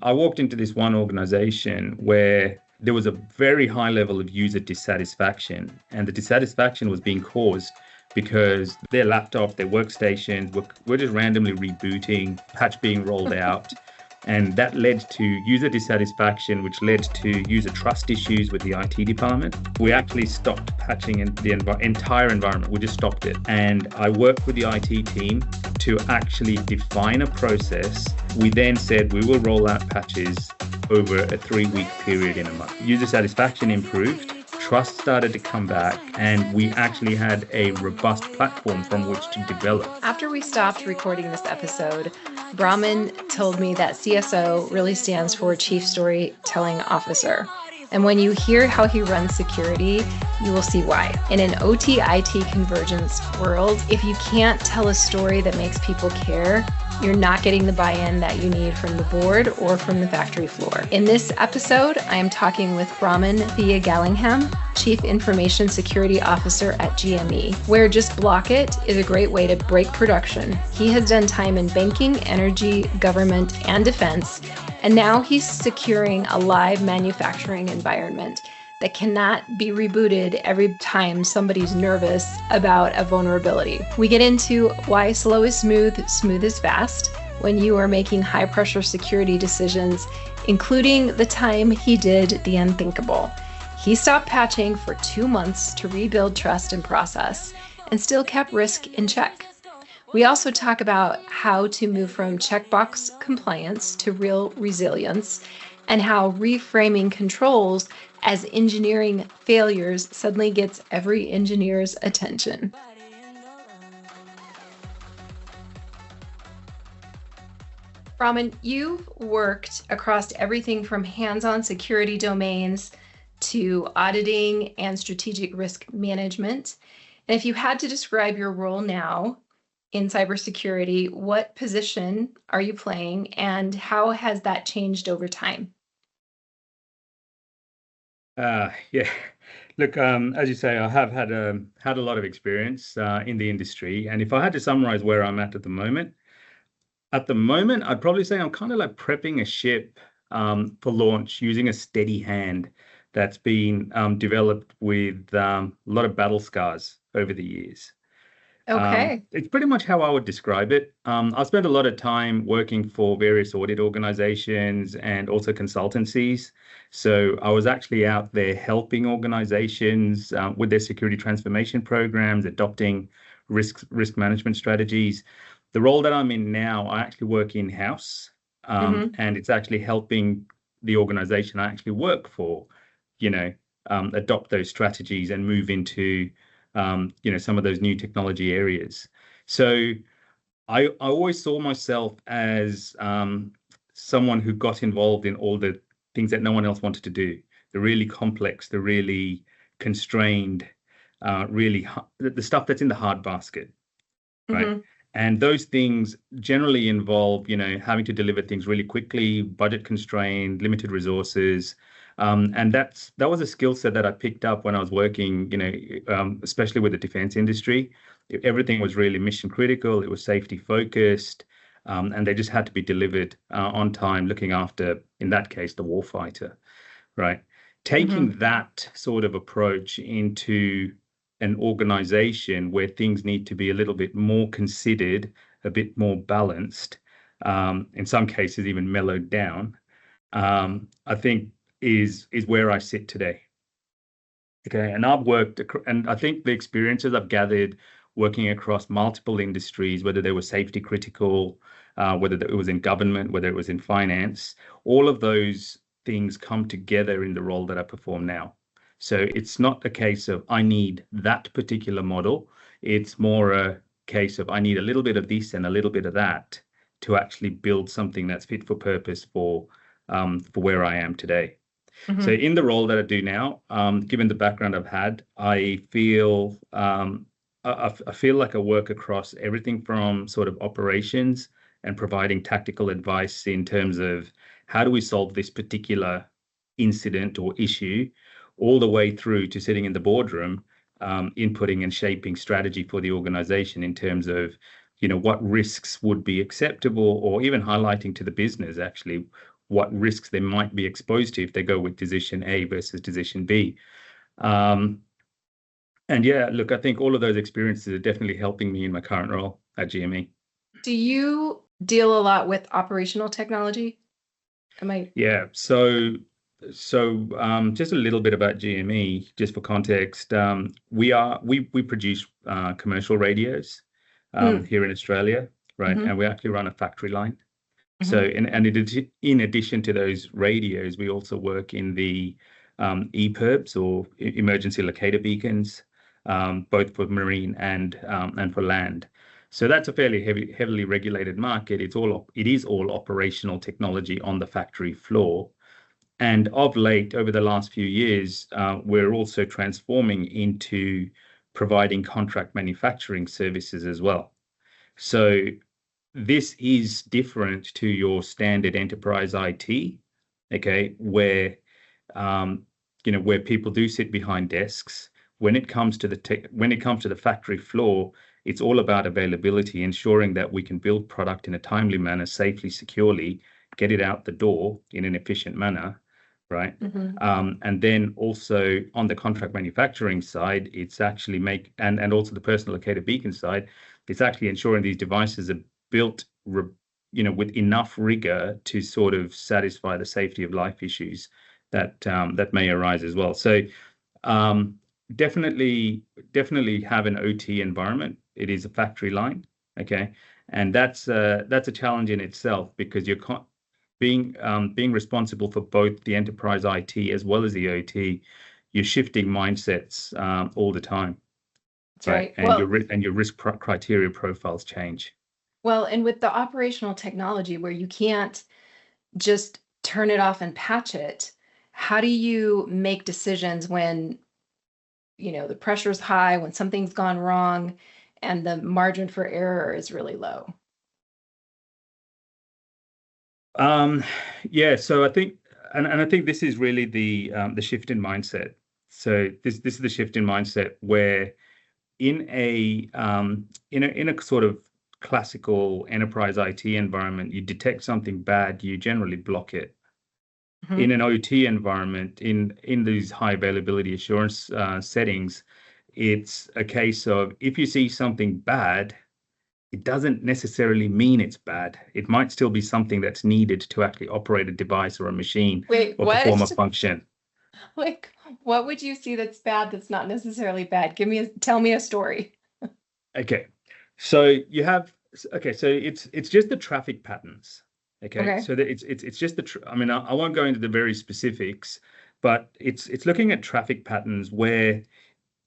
I walked into this one organization where there was a very high level of user dissatisfaction, and the dissatisfaction was being caused because their laptop, their workstations were just randomly rebooting, patch being rolled out. And that led to user dissatisfaction, which led to user trust issues with the IT department. We actually stopped patching in the entire environment. We just stopped it. And I worked with the IT team to actually define a process. We then said we will roll out patches over a 3-week period in a month. User satisfaction improved, trust started to come back, and we actually had a robust platform from which to develop. After we stopped recording this episode, Brahman told me that CSO really stands for Chief Storytelling Officer. And when you hear how he runs security, you will see why. In an OT-IT convergence world, if you can't tell a story that makes people care, you're not getting the buy-in that you need from the board or from the factory floor. In this episode, I am talking with Brahman Gallingham, Chief Information Security Officer at GME, where Just Block It is a great way to break production. He has done time in banking, energy, government, and defense, and now he's securing a live manufacturing environment that cannot be rebooted every time somebody's nervous about a vulnerability. We get into why slow is smooth, smooth is fast when you are making high pressure security decisions, including the time he did the unthinkable. He stopped patching for 2 months to rebuild trust and process and still kept risk in check. We also talk about how to move from checkbox compliance to real resilience, and how reframing controls as engineering failures suddenly gets every engineer's attention. Brahman, you've worked across everything from hands-on security domains to auditing and strategic risk management. And if you had to describe your role now in cybersecurity, what position are you playing and how has that changed over time? Yeah, look, as you say, I have had a lot of experience in the industry, and if I had to summarize where I'm at the moment, I'd probably say I'm kind of like prepping a ship for launch using a steady hand that's been developed with a lot of battle scars over the years. Okay. It's pretty much how I would describe it. I spent a lot of time working for various audit organizations and also consultancies. So I was actually out there helping organizations with their security transformation programs, adopting risk management strategies. The role that I'm in now, I actually work in-house, and it's actually helping the organization I actually work for, adopt those strategies and move into some of those new technology areas. So I always saw myself as someone who got involved in all the things that no one else wanted to do, the really complex, the really constrained, the stuff that's in the hard basket, right? And those things generally involve, having to deliver things really quickly, budget constrained, limited resources. And that was a skill set that I picked up when I was working, especially with the defense industry. Everything was really mission critical. It was safety focused, and they just had to be delivered on time, looking after, in that case, the warfighter, right? Taking that sort of approach into an organization where things need to be a little bit more considered, a bit more balanced, in some cases even mellowed down, I think is where I sit today. Okay, and and I think the experiences I've gathered working across multiple industries, whether they were safety critical, whether it was in government, whether it was in finance, all of those things come together in the role that I perform now. So it's not a case of I need that particular model. It's more a case of I need a little bit of this and a little bit of that to actually build something that's fit for purpose for where I am today. So in the role that I do now, given the background I've had, I feel like I work across everything from sort of operations and providing tactical advice in terms of how do we solve this particular incident or issue, all the way through to sitting in the boardroom, inputting and shaping strategy for the organization in terms of, what risks would be acceptable, or even highlighting to the business actually what risks they might be exposed to if they go with decision A versus decision B. And yeah, look, I think all of those experiences are definitely helping me in my current role at GME. Do you deal a lot with operational technology? Yeah, so just a little bit about GME, just for context. We produce commercial radios here in Australia, right? Mm-hmm. And we actually run a factory line. Mm-hmm. So in addition to those radios, we also work in the EPIRBs, or emergency locator beacons, both for marine and for land. So that's a fairly heavily regulated market. It is all operational technology on the factory floor. And of late, over the last few years, we're also transforming into providing contract manufacturing services as well. So this is different to your standard enterprise IT, okay, where where people do sit behind desks. When it comes to the factory floor, it's all about availability, ensuring that we can build product in a timely manner, safely, securely, get it out the door in an efficient manner, right? Mm-hmm. And then also on the contract manufacturing side, it's actually and also the personal locator beacon side, it's actually ensuring these devices are built, with enough rigor to sort of satisfy the safety of life issues that may arise as well. So definitely have an OT environment. It is a factory line, okay, and that's a challenge in itself, because you're being responsible for both the enterprise IT as well as the OT. You're shifting mindsets all the time. That's right. And your risk criteria profiles change. Well, and with the operational technology where you can't just turn it off and patch it, how do you make decisions when, the pressure's high, when something's gone wrong, and the margin for error is really low? Yeah, so I think, and I think this is really the shift in mindset. So this is the shift in mindset where in a sort of classical enterprise IT environment, you detect something bad, you generally block it. Mm-hmm. In an OT environment, in these high availability assurance settings, it's a case of, if you see something bad, it doesn't necessarily mean it's bad. It might still be something that's needed to actually operate a device or a machine. Wait, or what? perform a function. Like, what would you see that's bad that's not necessarily bad? Tell me a story. Okay. So it's just the traffic patterns. Okay. So that it's just I mean, I won't go into the very specifics, but it's looking at traffic patterns where,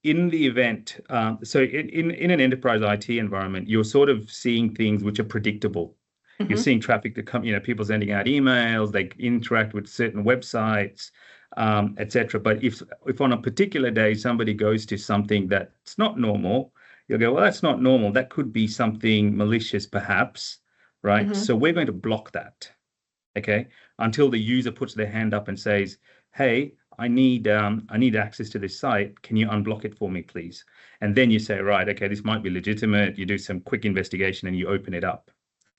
in the event, so in an enterprise IT environment, you're sort of seeing things which are predictable. Mm-hmm. You're seeing traffic that come, people sending out emails, they interact with certain websites, etc. But if on a particular day somebody goes to something that's not normal, you'll go, well, that's not normal. That could be something malicious, perhaps, right? Mm-hmm. So we're going to block that, okay, until the user puts their hand up and says, hey, I need access to this site. Can you unblock it for me, please? And then you say, right, okay, this might be legitimate. You do some quick investigation and you open it up.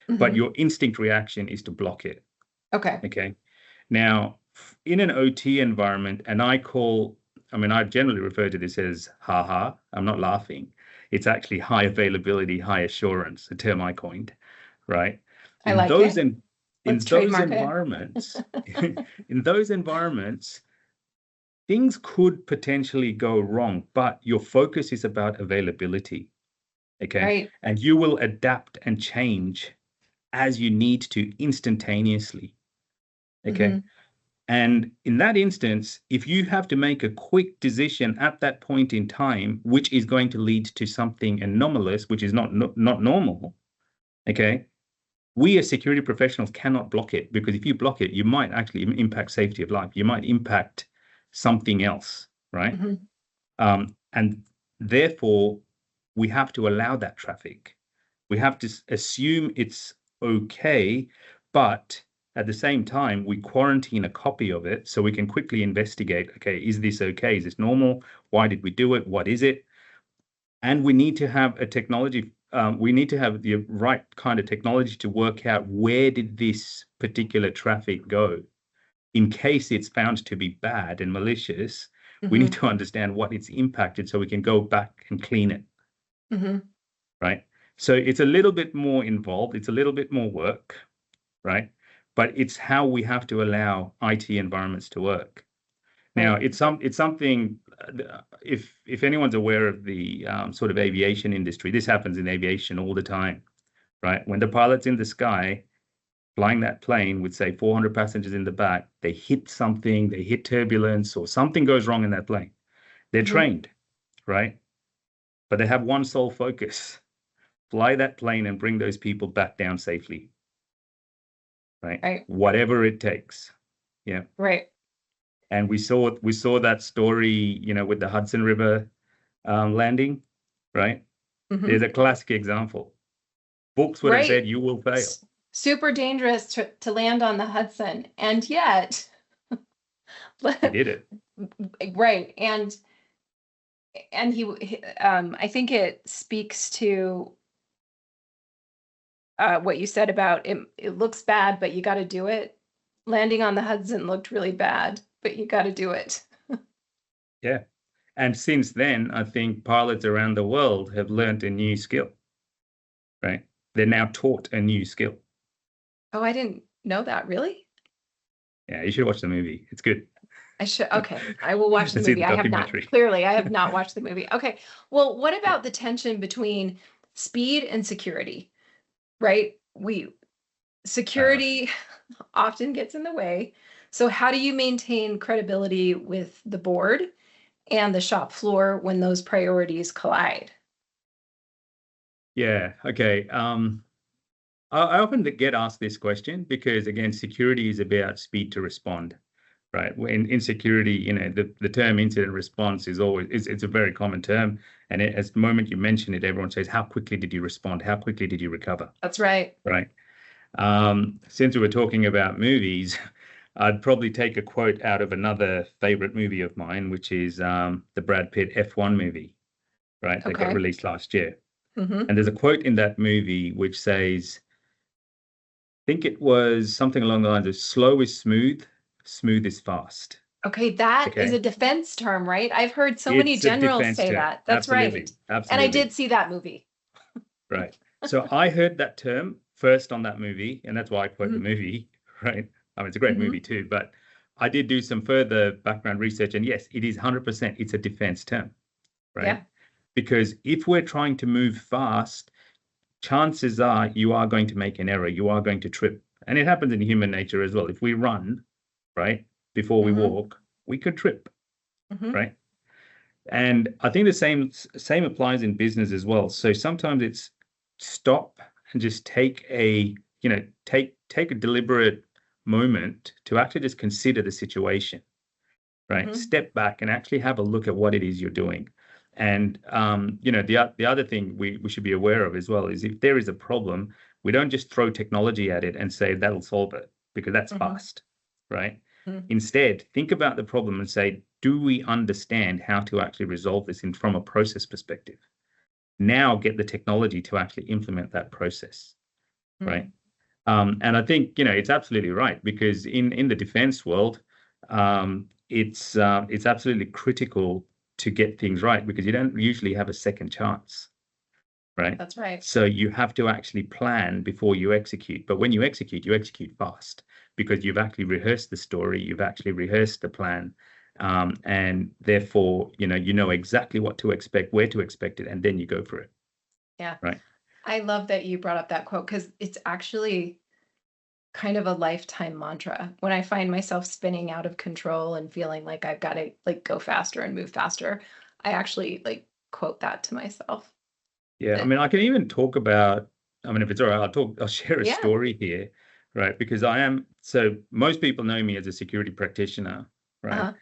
Mm-hmm. But your instinct reaction is to block it. Okay. Okay. Now, in an OT environment, and I generally refer to this as ha. I'm not laughing. It's actually high availability, high assurance, a term I coined, right? I like it. In those environments, things could potentially go wrong, but your focus is about availability, okay? Right. And you will adapt and change as you need to instantaneously, okay? Mm-hmm. And in that instance, if you have to make a quick decision at that point in time, which is going to lead to something anomalous, which is not normal, okay? We as security professionals cannot block it, because if you block it, you might actually impact safety of life. You might impact something else, right? Mm-hmm. And therefore, we have to allow that traffic. We have to assume it's okay, but at the same time, we quarantine a copy of it so we can quickly investigate, okay, is this okay? Is this normal? Why did we do it? What is it? And we need to have a technology we need to have the right kind of technology to work out where did this particular traffic go. In case it's found to be bad and malicious, we need to understand what it's impacted so we can go back and clean it. Right. So it's a little bit more involved. It's a little bit more work. Right. But it's how we have to allow IT environments to work. Now, it's something, if anyone's aware of the sort of aviation industry, this happens in aviation all the time, right? When the pilot's in the sky, flying that plane with, say, 400 passengers in the back, they hit something, they hit turbulence, or something goes wrong in that plane. They're trained, right? But they have one sole focus: fly that plane and bring those people back down safely, right? Whatever it takes. Yeah. Right. And we saw that story, you know, with the Hudson River landing, right? There's a classic example. Books would have said you will fail. Super dangerous to land on the Hudson, and yet he did it. Right. And he I think it speaks to what you said about it looks bad, but you got to do it. Landing on the Hudson looked really bad, but you got to do it. Yeah. And since then, I think pilots around the world have learned a new skill, right? They're now taught a new skill. Oh, I didn't know that. Really? Yeah, you should watch the movie. It's good. I should. Okay. I will watch the movie. I have not. Clearly, I have not watched the movie. Okay. Well, what about the tension between speed and security? Right? Security often gets in the way. So how do you maintain credibility with the board and the shop floor when those priorities collide? Yeah. Okay. I often get asked this question because, again, security is about speed to respond, right? In security, you know, the term incident response is always, it's a very common term. And as the moment you mention it, everyone says, how quickly did you respond? How quickly did you recover? That's right. Right. Since we were talking about movies, I'd probably take a quote out of another favorite movie of mine, which is the Brad Pitt F1 movie, right? That got released last year. And there's a quote in that movie which says, I think it was something along the lines of slow is smooth, smooth is fast. Okay, that is a defense term, right? I've heard so many generals say that. That's right. Absolutely. And I did see that movie. Right. So I heard that term first on that movie, and that's why I quote the movie, right? I mean, it's a great movie too, but I did do some further background research, and yes, it is 100%. It's a defense term, right? Yeah. Because if we're trying to move fast, chances are you are going to make an error. You are going to trip. And it happens in human nature as well. If we run, right, before we walk, we could trip, right? And I think the same applies in business as well. So sometimes it's stop and just take a deliberate moment to actually just consider the situation, right? Step back and actually have a look at what it is you're doing. And the other thing we should be aware of as well is if there is a problem, we don't just throw technology at it and say that'll solve it, because that's fast, right? Instead, think about the problem and say, do we understand how to actually resolve this from a process perspective? Now get the technology to actually implement that process, right? And I think, it's absolutely right, because in the defense world, it's absolutely critical to get things right, because you don't usually have a second chance, right? That's right. So you have to actually plan before you execute. But when you execute fast, because you've actually rehearsed the story, you've actually rehearsed the plan, and therefore, you know exactly what to expect, where to expect it, and then you go for it. Yeah. Right. I love that you brought up that quote, because it's actually kind of a lifetime mantra. When I find myself spinning out of control and feeling like I've got to go faster and move faster, I actually quote that to myself. Yeah, I mean, I can even talk about, if it's all right, I'll share a story here, right? Because so most people know me as a security practitioner, right?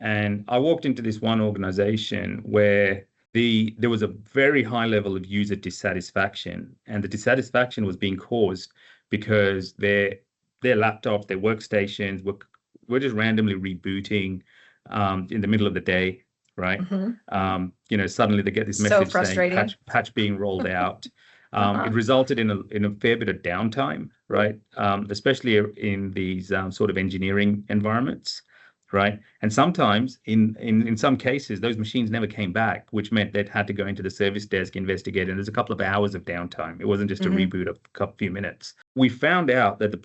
And I walked into this one organization where there was a very high level of user dissatisfaction, and the dissatisfaction was being caused because their laptops, their workstations were just randomly rebooting in the middle of the day, right? Suddenly they get this message saying patch being rolled out. It resulted in a fair bit of downtime, right? Especially in these sort of engineering environments, right? And sometimes, in some cases, those machines never came back, which meant they'd had to go into the service desk, investigate, and there's a couple of hours of downtime. It wasn't just a reboot of a few minutes. We found out that the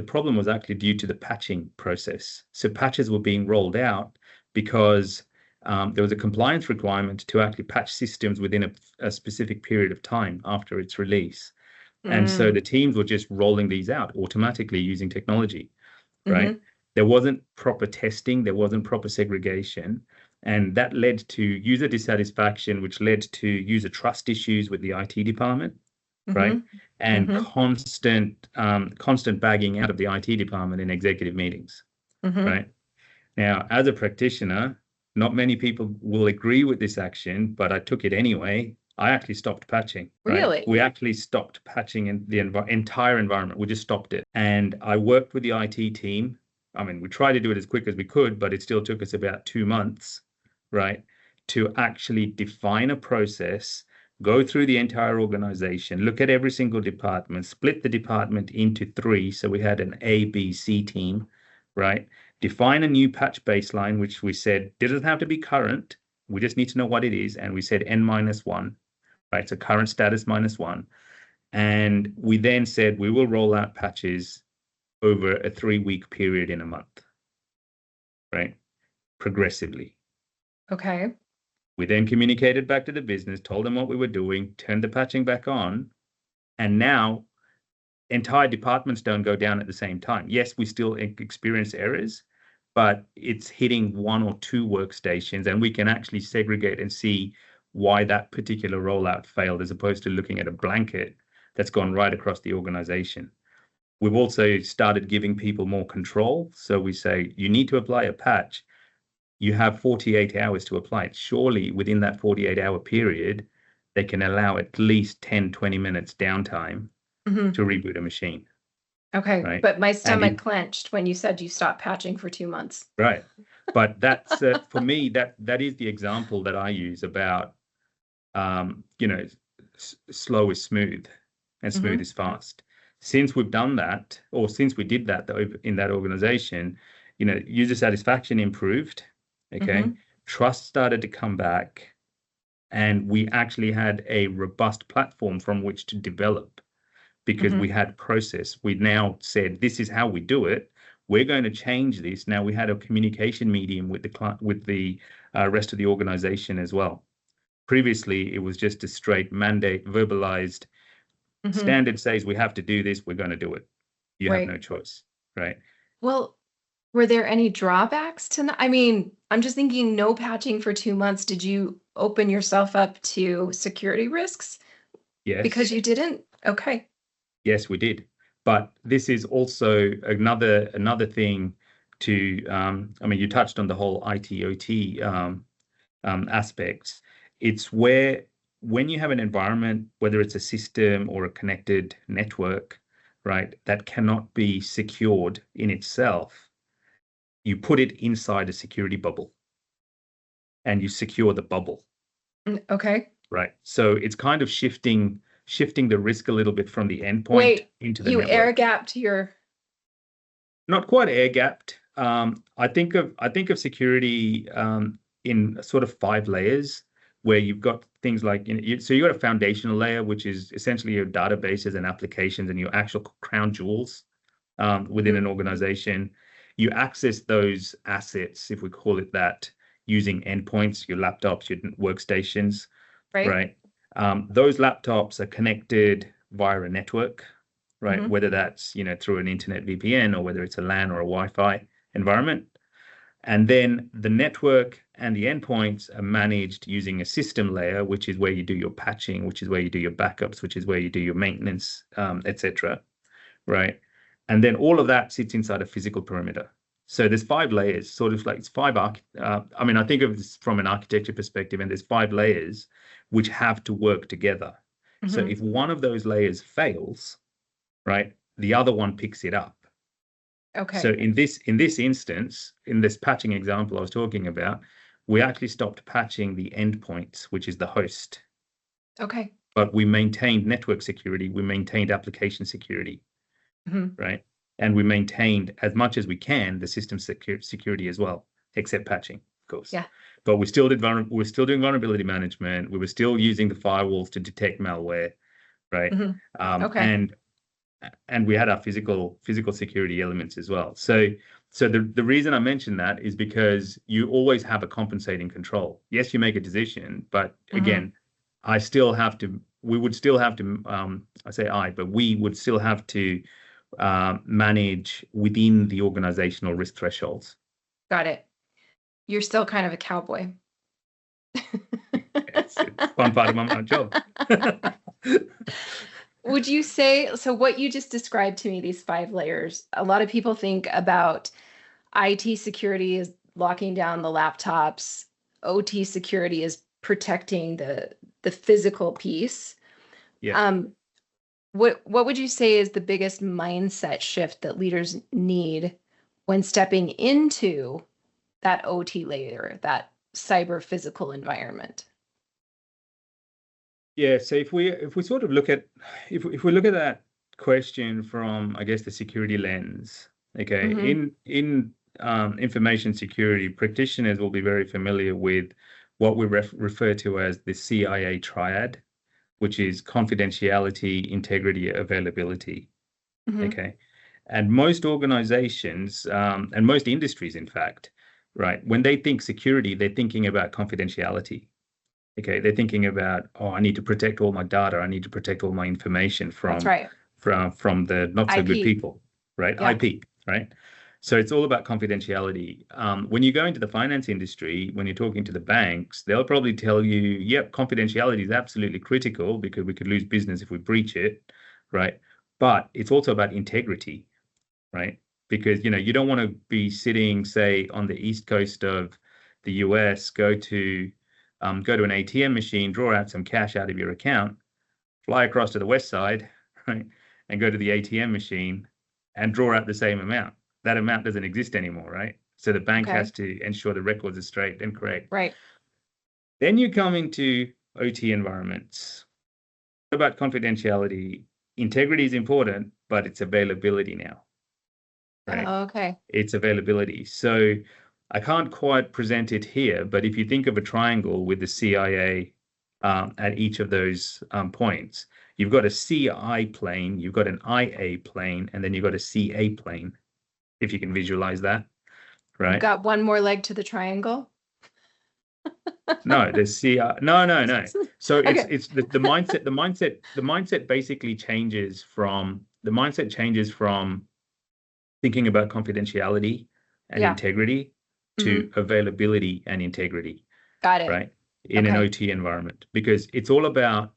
problem was actually due to the patching process. So patches were being rolled out because there was a compliance requirement to actually patch systems within a specific period of time after its release. And so the teams were just rolling these out automatically using technology, right? There wasn't proper testing, there wasn't proper segregation, and that led to user dissatisfaction, which led to user trust issues with the IT department, right? And constant bagging out of the IT department in executive meetings, right? Now, as a practitioner, not many people will agree with this action, but I took it anyway. I actually stopped patching. Right? Really? We actually stopped patching in the entire environment. We just stopped it. And I worked with the IT team. I mean, we tried to do it as quick as we could, but it still took us about 2 months, right, to actually define a process, go through the entire organization, look at every single department, split the department into 3. So we had an A, B, C team, right? Define a new patch baseline, which we said doesn't have to be current. We just need to know what it is. And we said N-1, right? So current status -1. And we then said we will roll out patches over a 3-week period in a month, right? Progressively. Okay. We then communicated back to the business, told them what we were doing, turned the patching back on, and now entire departments don't go down at the same time. Yes, we still experience errors, but it's hitting 1 or 2 workstations, and we can actually segregate and see why that particular rollout failed, as opposed to looking at a blanket that's gone right across the organization. We've also started giving people more control. So we say, you need to apply a patch. You have 48 hours to apply it. Surely within that 48-hour period, they can allow at least 10, 20 minutes downtime to reboot a machine. Okay, right? but my stomach clenched when you said you stopped patching for 2 months. Right. But that's, for me, that is the example that I use about, slow is smooth and smooth is fast. Since we've done that, or since we did that in that organization, user satisfaction improved. Okay. Trust started to come back, and we actually had a robust platform from which to develop, because we had process. We now said, this is how we do it. We're going to change this. Now we had a communication medium with the rest of the organization as well. Previously, it was just a straight mandate, verbalized. Standard says we have to do this. We're going to do it. You have no choice, right? Well, were there any drawbacks to? I mean, I'm just thinking, no patching for 2 months. Did you open yourself up to security risks? Yes. Because you didn't. Okay. Yes, we did. But this is also another thing to. I mean, you touched on the whole IT/OT aspects. It's where, when you have an environment, whether it's a system or a connected network, right, that cannot be secured in itself, you put it inside a security bubble and you secure the bubble. Okay. Right. So it's kind of shifting the risk a little bit from the endpoint into the network. You air gapped your. Not quite air gapped. I think of security in sort of 5 layers, where you've got things like, so you've got a foundational layer, which is essentially your databases and applications and your actual crown jewels within an organization. You access those assets, if we call it that, using endpoints, your laptops, your workstations, right? Those laptops are connected via a network, right? Whether that's, through an internet VPN, or whether it's a LAN or a Wi-Fi environment. And then the network and the endpoints are managed using a system layer, which is where you do your patching, which is where you do your backups, which is where you do your maintenance, etc. Right? And then all of that sits inside a physical perimeter. So there's 5 layers, sort of like it's 5. I mean, I think of this from an architecture perspective, and there's 5 layers which have to work together. So if one of those layers fails, right, the other one picks it up. Okay. So in this instance, in this patching example I was talking about, we actually stopped patching the endpoints, which is the host. Okay. but we maintained network security, we maintained application security, right? And we maintained as much as we can the system security as well, except patching, of course. Yeah. But we still did we're still doing vulnerability management. We were still using the firewalls to detect malware, right? Okay. And we had our physical security elements as well. So the reason I mention that is because you always have a compensating control. Yes, you make a decision, but again, we would still have to, but we would still have to manage within the organizational risk thresholds. Got it. You're still kind of a cowboy. It's a fun part of my job. Would you say, so what you just described to me, these 5 layers, a lot of people think about IT security as locking down the laptops, OT security is protecting the physical piece. Yeah. What would you say is the biggest mindset shift that leaders need when stepping into that OT layer, that cyber physical environment? Yeah, so if we sort of look at if we look at that question from, I guess, the security lens, okay, in information security, practitioners will be very familiar with what we refer to as the CIA triad, which is confidentiality, integrity, availability. Okay, and most organizations and most industries, in fact, right, when they think security, they're thinking about confidentiality. Okay, they're thinking about, I need to protect all my data. I need to protect all my information That's right. from the not so good IP. people, right? Yeah. IP, right? So it's all about confidentiality. When you go into the finance industry, when you're talking to the banks, they'll probably tell you, yep, confidentiality is absolutely critical because we could lose business if we breach it, right? But it's also about integrity, right? Because you don't want to be sitting, say, on the east coast of the US, go to an ATM machine, draw out some cash out of your account, fly across to the west side, right, and go to the ATM machine and draw out the same amount. That amount doesn't exist anymore, right? So the bank has to ensure the records are straight and correct. Right. Then you come into OT environments. What about confidentiality? Integrity is important, but it's availability now, right? Oh, okay. It's availability. So I can't quite present it here, but if you think of a triangle with the CIA at each of those points, you've got a CI plane, you've got an IA plane, and then you've got a CA plane, if you can visualize that, right? You've got one more leg to the triangle? No, the CI, no. So Okay. it's the mindset basically changes from thinking about confidentiality and integrity to availability and integrity. Got it. Right? In an OT environment, because it's all about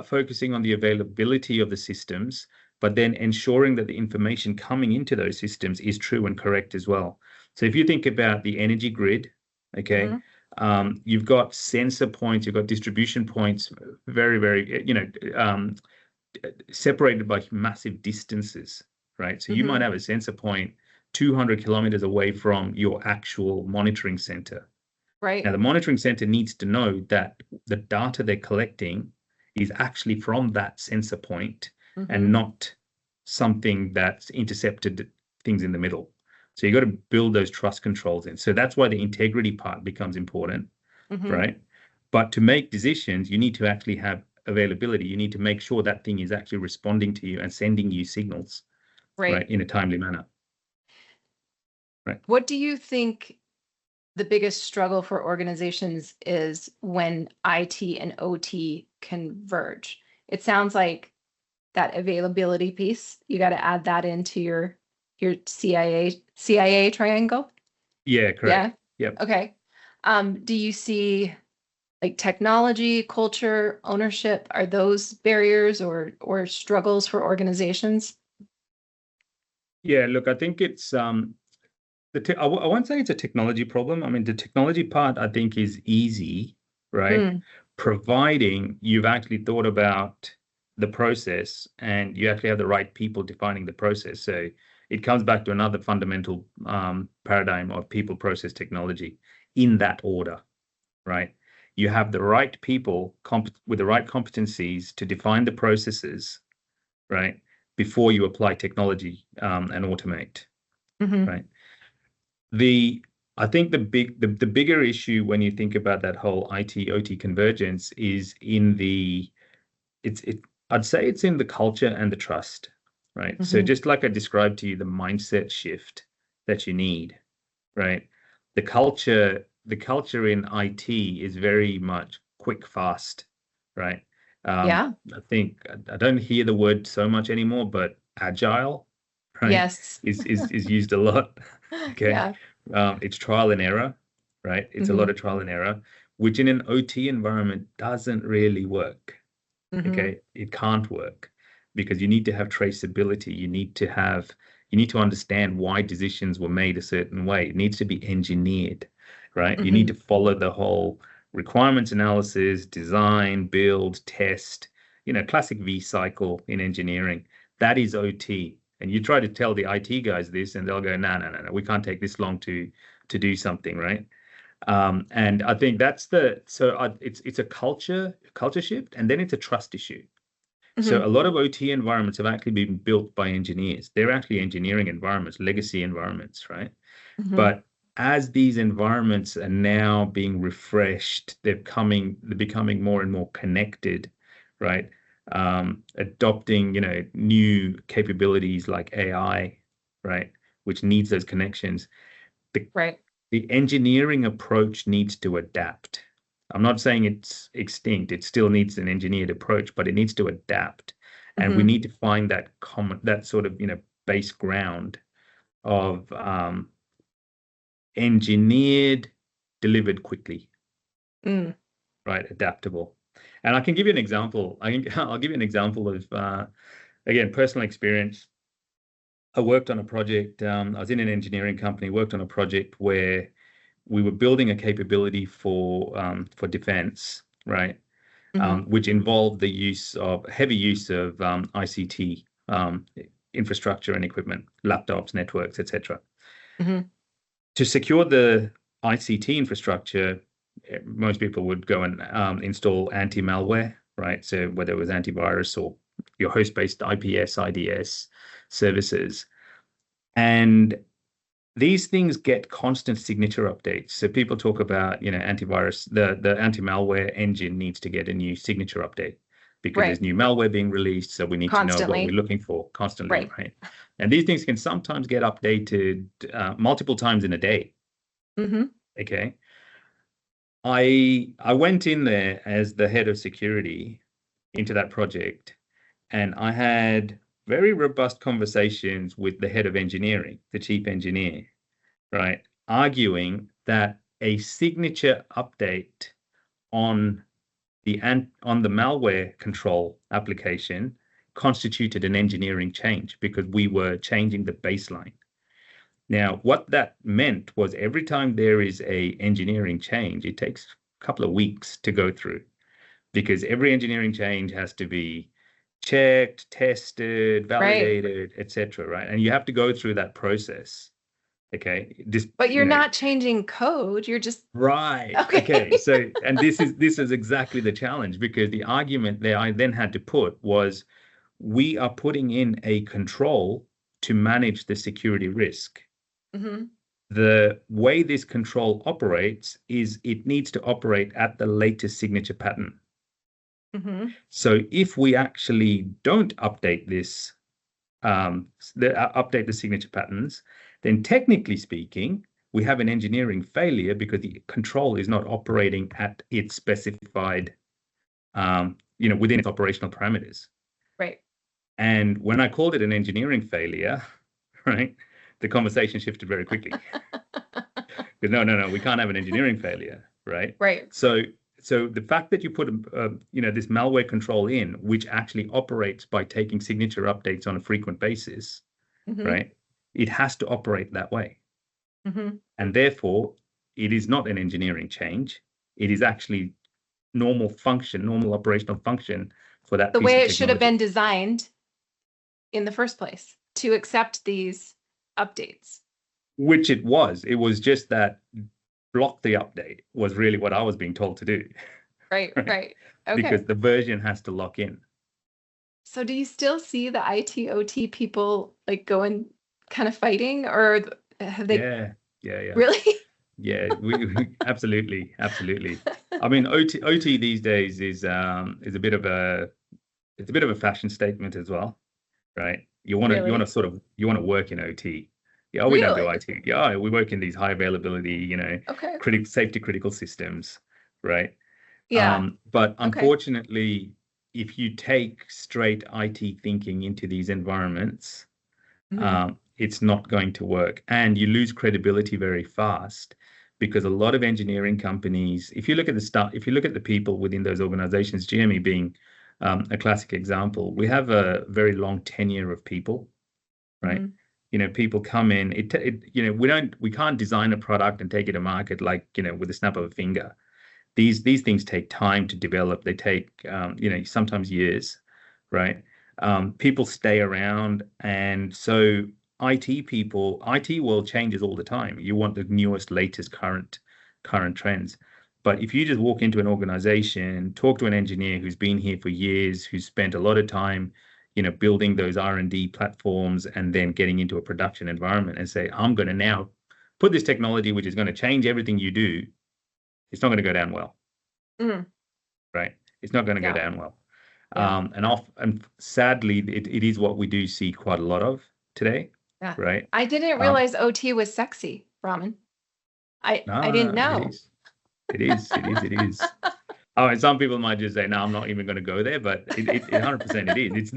focusing on the availability of the systems, but then ensuring that the information coming into those systems is true and correct as well. So if you think about the energy grid, okay, you've got sensor points, you've got distribution points, very, very, separated by massive distances, right? So you might have a sensor point 200 kilometers away from your actual monitoring center. Right. Now, the monitoring center needs to know that the data they're collecting is actually from that sensor point and not something that's intercepted things in the middle. So you got to build those trust controls in. So that's why the integrity part becomes important, right? But to make decisions, you need to actually have availability. You need to make sure that thing is actually responding to you and sending you signals, right, in a timely manner. Right. What do you think the biggest struggle for organizations is when IT and OT converge? It sounds like that availability piece, you got to add that into your CIA triangle. Yeah, correct. Yeah. Yep. Okay. Do you see like technology, culture, ownership, are those barriers or struggles for organizations? Yeah, look, I think it's I won't say it's a technology problem. I mean, the technology part I think is easy, right? Providing you've actually thought about the process and you actually have the right people defining the process. So it comes back to another fundamental paradigm of people, process, technology in that order, right? you have the right people with the right competencies to define the processes, right, before you apply technology and automate, right? I think the bigger issue when you think about that whole IT OT convergence is I'd say it's in the culture and the trust, right? So just like I described to you, the mindset shift that you need, right? The culture in IT is very much quick, fast, right? Yeah. I think I don't hear the word so much anymore, but agile, right, Yes. is used a lot. Okay. Yeah. It's trial and error, right? It's a lot of trial and error, which in an OT environment doesn't really work. Okay. It can't work because you need to have traceability. You need to understand why decisions were made a certain way. It needs to be engineered, right? You need to follow the whole requirements analysis, design, build, test, classic V cycle in engineering. That is OT. And you try to tell the IT guys this, and they'll go, no, we can't take this long to do something, right? And I think it's a culture shift, and then it's a trust issue. So a lot of OT environments have actually been built by engineers. They're actually engineering environments, legacy environments, right? But as these environments are now being refreshed, they're becoming more and more connected, right? Adopting, new capabilities like AI, right? Which needs those connections. The engineering approach needs to adapt. I'm not saying it's extinct. It still needs an engineered approach, but it needs to adapt. And we need to find that sort of, base ground of engineered, delivered quickly, right? Adaptable. And I can give you an example. I'll give you an example of, again, personal experience. I worked on a project. I was in an engineering company, worked on a project where we were building a capability for defense, right? Which involved the heavy use of ICT infrastructure and equipment, laptops, networks, etc. To secure the ICT infrastructure, most people would go and install anti-malware, right? So whether it was antivirus or your host-based IPS, IDS services. And these things get constant signature updates. So people talk about, antivirus, the anti-malware engine needs to get a new signature update because there's new malware being released. So we need to know what we're looking for constantly, right? And these things can sometimes get updated multiple times in a day. Okay. I went in there as the head of security into that project, and I had very robust conversations with the head of engineering, the chief engineer, right, arguing that a signature update on the malware control application constituted an engineering change because we were changing the baseline. Now, what that meant was every time there is a engineering change, it takes a couple of weeks to go through because every engineering change has to be checked, tested, validated, etc. Right? And you have to go through that process. Okay. But you're not changing code. You're just right. Okay. So, and this is exactly the challenge because the argument that I then had to put was we are putting in a control to manage the security risk. The way this control operates is it needs to operate at the latest signature pattern. So if we actually don't update this, update the signature patterns, then technically speaking, we have an engineering failure because the control is not operating at its specified, within its operational parameters. Right. And when I called it an engineering failure, right, the conversation shifted very quickly. Because no, we can't have an engineering failure, right? Right. So the fact that you put, this malware control in, which actually operates by taking signature updates on a frequent basis, right? It has to operate that way. And therefore, it is not an engineering change. It is actually normal operational function for that. The way it should have been designed in the first place to accept these updates. Which it was. It was just that block the update was really what I was being told to do. Right, right. Because Okay. the version has to lock in. So do you still see the IT OT people like going kind of fighting, or have they Yeah. really? Yeah, we absolutely, absolutely. I mean, OT these days is a bit of a fashion statement as well, right? Really? You want to work in OT. Yeah, oh, we don't do Really? IT. Yeah, we work in these high availability, Okay. safety critical systems, right? Yeah. But Okay. unfortunately, if you take straight IT thinking into these environments, Hmm. it's not going to work. And you lose credibility very fast because a lot of engineering companies, if you look at if you look at the people within those organizations, GME being a classic example, we have a very long tenure of people, right? Hmm. People come in, we can't design a product and take it to market like, with a snap of a finger. These things take time to develop. They take, sometimes years, right? People stay around, and so IT world changes all the time. You want the newest, latest, current trends. But if you just walk into an organization, talk to an engineer who's been here for years, who's spent a lot of time, building those R&D platforms and then getting into a production environment and say, I'm going to now put this technology, which is going to change everything you do, it's not going to go down well, Hmm. right? It's not going to go Yeah. down well. Yeah. And sadly, it is what we do see quite a lot of today, Yeah. right? I didn't Um, realize OT was sexy, Brahman. I didn't no, it know. is. It is. Oh, and some people might just say, no, I'm not even going to go there, but it 100% it is. It's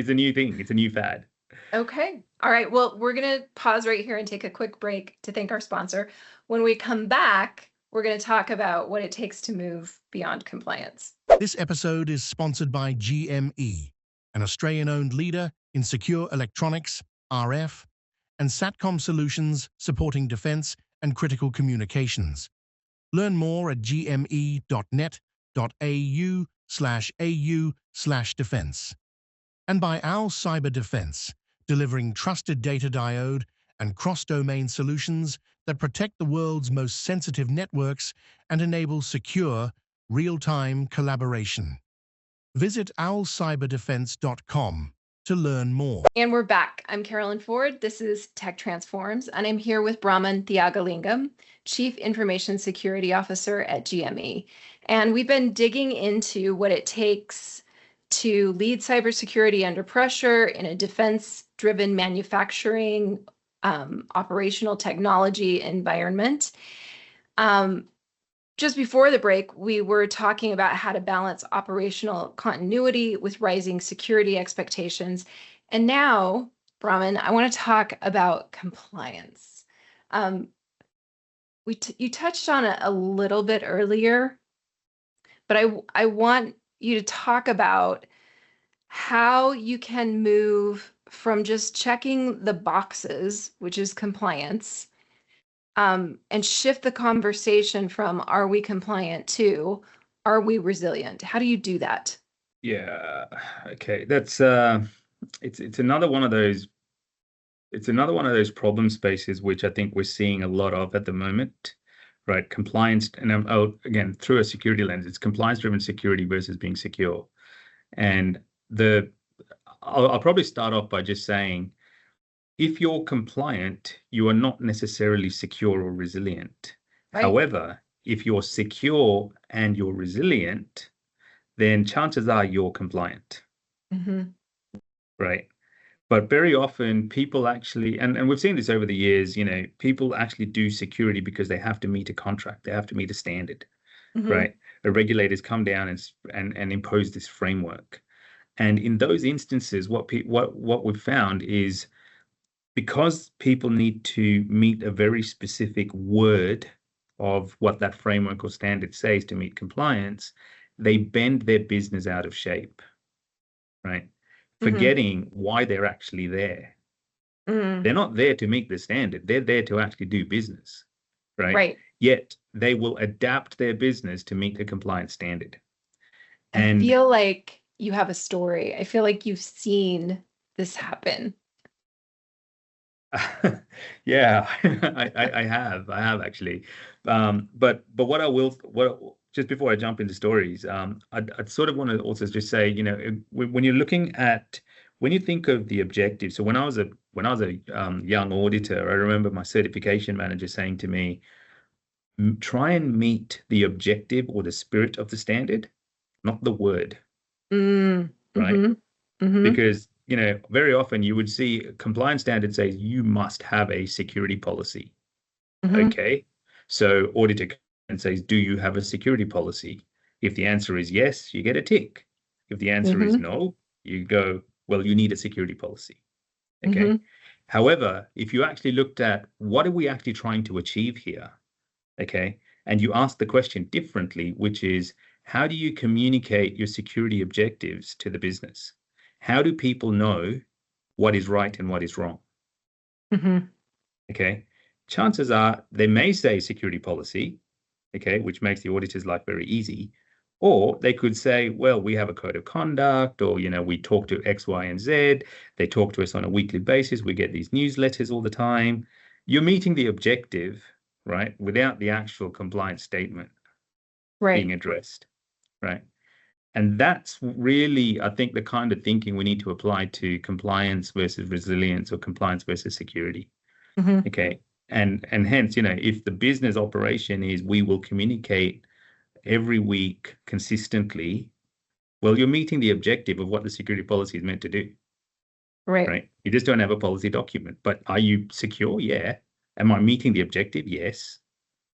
a new thing. It's a new fad. Okay. All right. Well, we're going to pause right here and take a quick break to thank our sponsor. When we come back, we're going to talk about what it takes to move beyond compliance. This episode is sponsored by GME, an Australian-owned leader in secure electronics, RF, and SATCOM solutions supporting defense and critical communications. Learn more at gme.net.au/defense. And by OWL Cyber Defense, delivering trusted data diode and cross-domain solutions that protect the world's most sensitive networks and enable secure, real-time collaboration. Visit owlcyberdefense.com to learn more. And we're back. I'm Carolyn Ford. This is Tech Transforms, and I'm here with Brahman Thiagalingam, Chief Information Security Officer at GME. And we've been digging into what it takes to lead cybersecurity under pressure in a defense-driven manufacturing, operational technology environment. Just before the break, we were talking about how to balance operational continuity with rising security expectations. And now, Brahman, I want to talk about compliance. You touched on it a little bit earlier, but I want you to talk about how you can move from just checking the boxes, which is compliance, and shift the conversation from are we compliant to are we resilient? How do you do that? Yeah. Okay. That's it's another one of those problem spaces which I think we're seeing a lot of at the moment, right? Compliance, and again, through a security lens, it's compliance-driven security versus being secure. And the I'll probably start off by just saying, if you're compliant, you are not necessarily secure or resilient. Right. However, if you're secure and you're resilient, then chances are you're compliant, Hmm. right? But very often people actually, and we've seen this over the years, people actually do security because they have to meet a contract, they have to meet a standard, Hmm. right? The regulators come down and impose this framework. And in those instances, what we've found is, because people need to meet a very specific word of what that framework or standard says to meet compliance, they bend their business out of shape, right? Hmm. Forgetting why they're actually there. Hmm. They're not there to meet the standard. They're there to actually do business, right? Right. Yet they will adapt their business to meet the compliance standard. I And feel like you have a story. I feel like you've seen this happen. Yeah, I have actually. But what just before I jump into stories, I'd sort of want to also just say, when you're looking at when you think of the objective. So when I was a young auditor, I remember my certification manager saying to me, Try and meet the objective or the spirit of the standard, not the word." Mm, Right? mm-hmm, mm-hmm, Because, very often you would see a compliance standard says you must have a security policy. mm-hmm, Okay. So auditor and says, do you have a security policy? If the answer is yes, you get a tick. If the answer is mm-hmm, no, you go, well, you need a security policy. Okay. mm-hmm. However, if you actually looked at what are we actually trying to achieve here? Okay. And you ask the question differently, which is, how do you communicate your security objectives to the business? How do people know what is right and what is wrong? Mm-hmm. Okay. Chances are they may say security policy, okay, which makes the auditor's life very easy. Or they could say, well, we have a code of conduct, or, we talk to X, Y, and Z. They talk to us on a weekly basis. We get these newsletters all the time. You're meeting the objective, right, without the actual compliance statement being Right. addressed, right? And that's really, I think, the kind of thinking we need to apply to compliance versus resilience or compliance versus security. Mm-hmm. Okay. And hence, if the business operation is we will communicate every week consistently, well, you're meeting the objective of what the security policy is meant to do, Right. right? You just don't have a policy document. But are you secure? Yeah. Am I meeting the objective? Yes.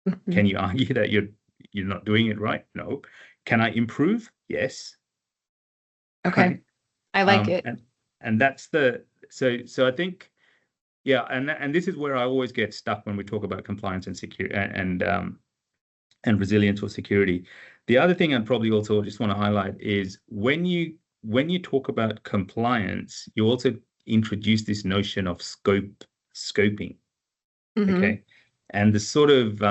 Mm-hmm. Can you argue that you're not doing it right? No. Can I improve? Yes. Okay. Right. I like it. And that's so I think, yeah, and this is where I always get stuck when we talk about compliance and security and resilience or security. The other thing I'd probably also just want to highlight is when you talk about compliance, you also introduce this notion of scoping. Mm-hmm. Okay. And the sort of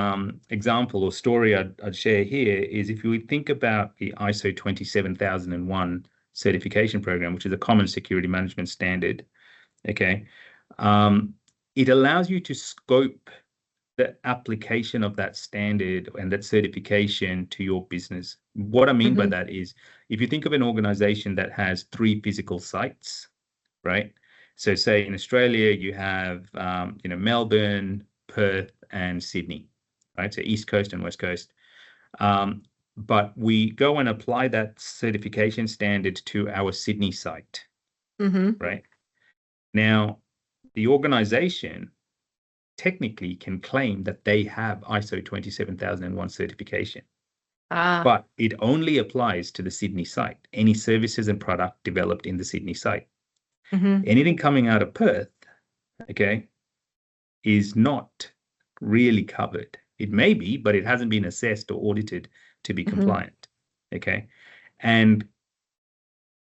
example or story I'd share here is if you think about the ISO 27001 certification program, which is a common security management standard, okay, it allows you to scope the application of that standard and that certification to your business. What I mean by Mm-hmm. that is if you think of an organization that has 3 physical sites, right? So say in Australia, you have, Melbourne, Perth, and Sydney, right? So East Coast and West Coast. But we go and apply that certification standard to our Sydney site, Mm-hmm. right? Now, the organization technically can claim that they have ISO 27001 certification, Ah. but it only applies to the Sydney site, any services and product developed in the Sydney site. Mm-hmm. Anything coming out of Perth, okay, is not really covered. It may be, but it hasn't been assessed or audited to be Mm-hmm. compliant, okay? And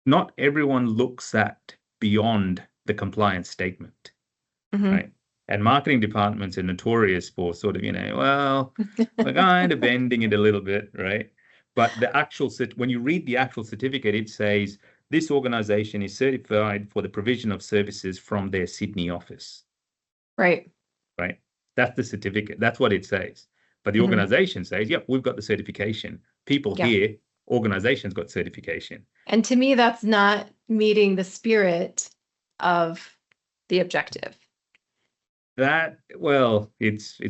not everyone looks at beyond the compliance statement, Mm-hmm. right? And marketing departments are notorious for sort of, well, we're kind of bending it a little bit, right? But when you read the actual certificate, it says this organization is certified for the provision of services from their Sydney office, Right. right? That's the certificate. That's what it says. But the Mm-hmm. organization says, yep, we've got the certification. People Yeah. here, organizations got certification. And to me, that's not meeting the spirit of the objective. Well, it's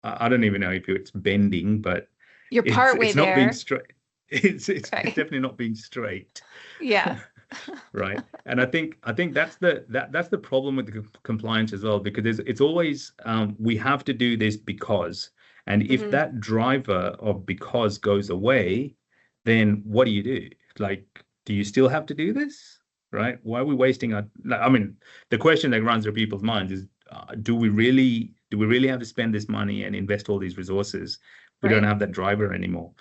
I don't even know if it's bending, but You're partway it's not being there. straight. It's Okay. definitely not being straight, Yeah. right? And I think that's the problem with the compliance as well, because it's always we have to do this because, and if Mhm. that driver of because goes away, then what do you do? Like, do you still have to do this, right? Why are we wasting our? I mean, the question that runs through people's minds is, do we really have to spend this money and invest all these resources? We don't Right. have that driver anymore.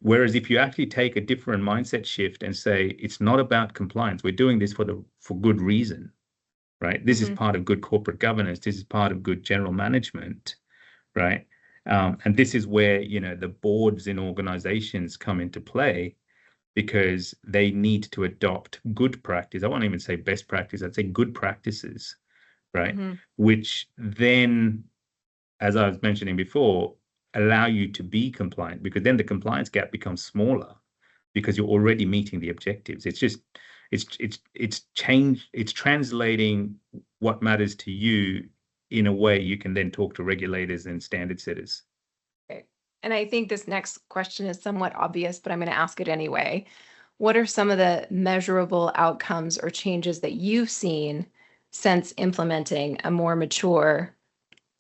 Whereas if you actually take a different mindset shift and say it's not about compliance, we're doing this for good reason, right? This is Mhm. part of good corporate governance. This is part of good general management, right? And this is where the boards in organizations come into play, because they need to adopt good practice. I won't even say best practice. I'd say good practices, right? Mm-hmm. Which then, as I was mentioning before, allow you to be compliant, because then the compliance gap becomes smaller because you're already meeting the objectives. It's translating what matters to you in a way you can then talk to regulators and standard setters. Okay. And I think this next question is somewhat obvious, but I'm going to ask it anyway. What are some of the measurable outcomes or changes that you've seen since implementing a more mature,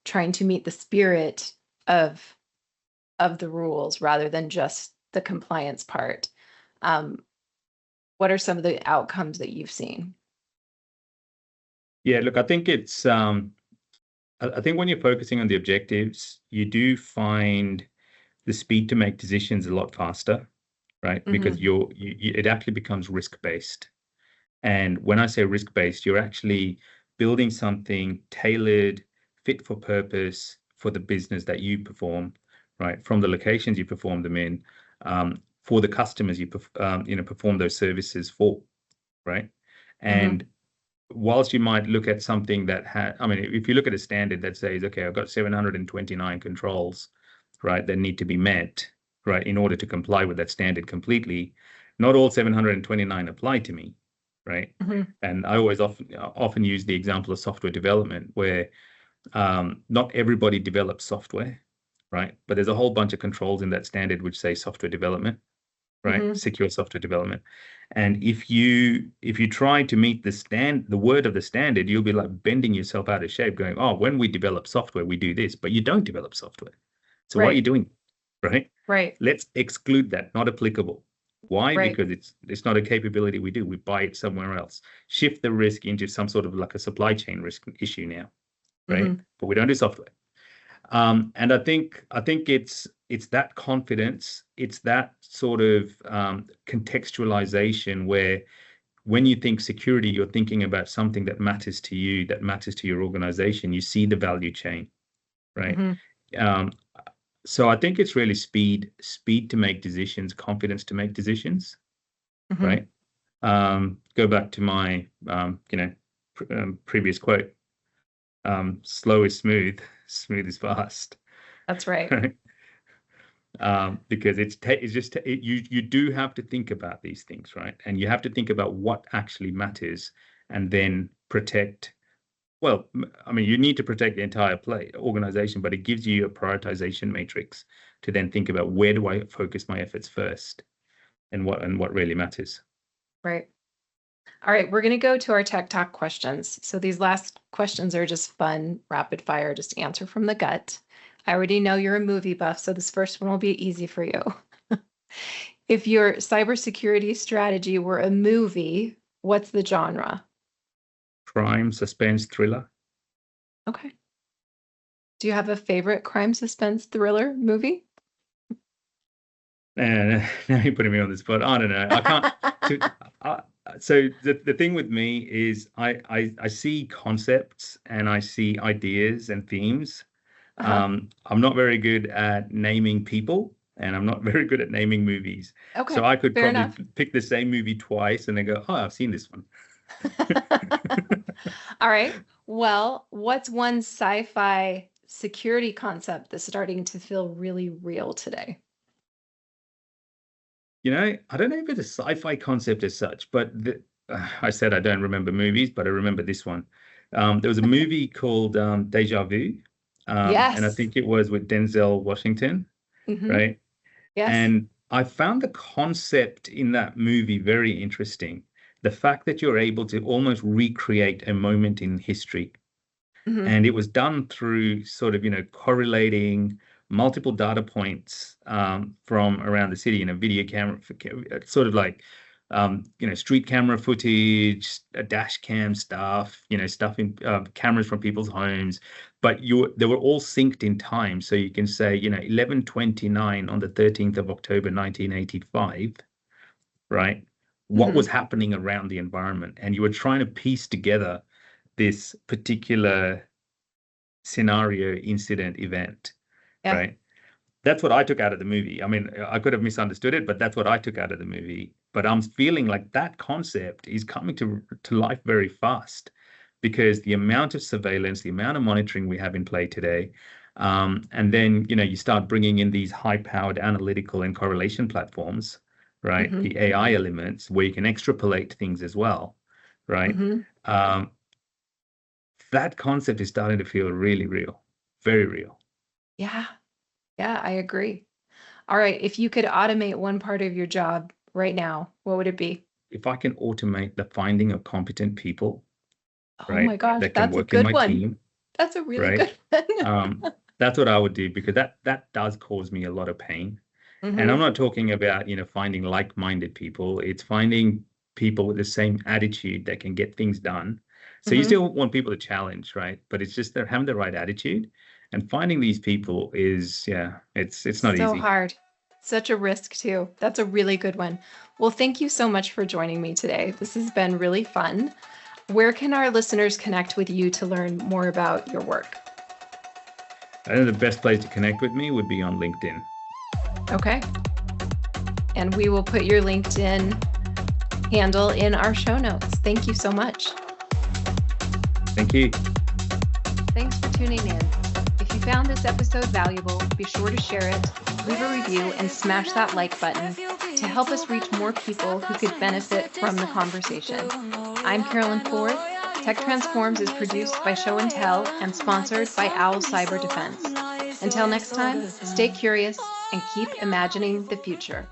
trying to meet the spirit of the rules rather than just the compliance part? What are some of the outcomes that you've seen? Yeah, look, I think I think when you're focusing on the objectives, you do find the speed to make decisions a lot faster, right? Because Mm-hmm. it actually becomes risk-based. And when I say risk-based, you're actually building something tailored, fit for purpose for the business that you perform, right? From the locations you perform them in, for the customers you perform those services for, right? Mm-hmm. And whilst you might look at something that I mean, if you look at a standard that says, okay, I've got 729 controls, right, that need to be met, right, in order to comply with that standard completely, not all 729 apply to me, right? Mm-hmm. And I always often use the example of software development, where not everybody develops software, right? But there's a whole bunch of controls in that standard which say software development, right? Mm-hmm. Secure software development. And if you try to meet the word of the standard, you'll be like bending yourself out of shape, going, oh, when we develop software, we do this, but you don't develop software. So what are you Right. doing? Right? Right. Let's exclude that, not applicable. Why? Right. Because it's not a capability we do. We buy it somewhere else. Shift the risk into some sort of like a supply chain risk issue now, right? Mm-hmm. But we don't do software. And I think it's that confidence, it's that sort of contextualization where when you think security, you're thinking about something that matters to you, that matters to your organization. You see the value chain, right? Mm-hmm. Um, so I think it's really speed to make decisions, confidence to make decisions, Mm-hmm. right? Go back to my previous quote. Slow is smooth, smooth is fast. That's right. Right? Because you do have to think about these things, right? And you have to think about what actually matters, and then protect. Well, I mean, you need to protect the entire organization, but it gives you a prioritization matrix to then think about, where do I focus my efforts first, and what really matters. Right. All right, we're going to go to our tech talk questions. So these last questions are just fun, rapid fire, just answer from the gut. I already know you're a movie buff, so this first one will be easy for you. If your cybersecurity strategy were a movie, what's the genre? Crime, suspense, thriller. Okay. Do you have a favorite crime suspense thriller movie? And now you're putting me on the spot. I don't know. I can't. So the thing with me is I see concepts and I see ideas and themes. Uh-huh. I'm not very good at naming people, and I'm not very good at naming movies. Okay, So I could fair probably enough. pick the same movie twice and then go, oh, I've seen this one. All right. Well, what's one sci-fi security concept that's starting to feel really real today? I don't know if it's a sci-fi concept as such, but I said I don't remember movies, but I remember this one. There was a movie called Deja Vu, and I Yes. think it was with Denzel Washington, Mm-hmm. right? Yes. And I found the concept in that movie very interesting. The fact that you're able to almost recreate a moment in history. Mm-hmm. And it was done through sort of, correlating multiple data points from around the city in a video camera, sort of like, street camera footage, dash cam stuff, stuff in cameras from people's homes. But they were all synced in time. So you can say, 11:29 on the 13th of October, 1985, right? What Mm-hmm. was happening around the environment? And you were trying to piece together this particular scenario, incident, event, Yeah. right? That's what I took out of the movie. I mean, I could have misunderstood it, but that's what I took out of the movie. But I'm feeling like that concept is coming to life very fast, because the amount of surveillance, the amount of monitoring we have in play today, and then you start bringing in these high-powered analytical and correlation platforms, right? Mm-hmm. The AI elements where you can extrapolate things as well, right? Mm-hmm. That concept is starting to feel really real, very real. Yeah. Yeah, I agree. All right. If you could automate one part of your job right now, what would it be? If I can automate the finding of competent people, Oh my right, gosh, that can that's a work in good my one. team, That's a really right? good one. That's what I would do, because that does cause me a lot of pain. And I'm Mm-hmm. not talking about, finding like-minded people. It's finding people with the same attitude that can get things done. So you Mm-hmm. still want people to challenge, right? But it's just they're having the right attitude. And finding these people is, yeah, it's not So easy. hard. Such a risk, too. That's a really good one. Well, thank you so much for joining me today. This has been really fun. Where can our listeners connect with you to learn more about your work? I think the best place to connect with me would be on LinkedIn. Okay. And we will put your LinkedIn handle in our show notes. Thank you so much. Thank you. Thanks for tuning in. If you found this episode valuable, be sure to share it, leave a review, and smash that like button to help us reach more people who could benefit from the conversation. I'm Carolyn Ford. Tech Transforms is produced by Show and Tell and sponsored by Owl Cyber Defense. Until next time, stay curious and keep imagining the future.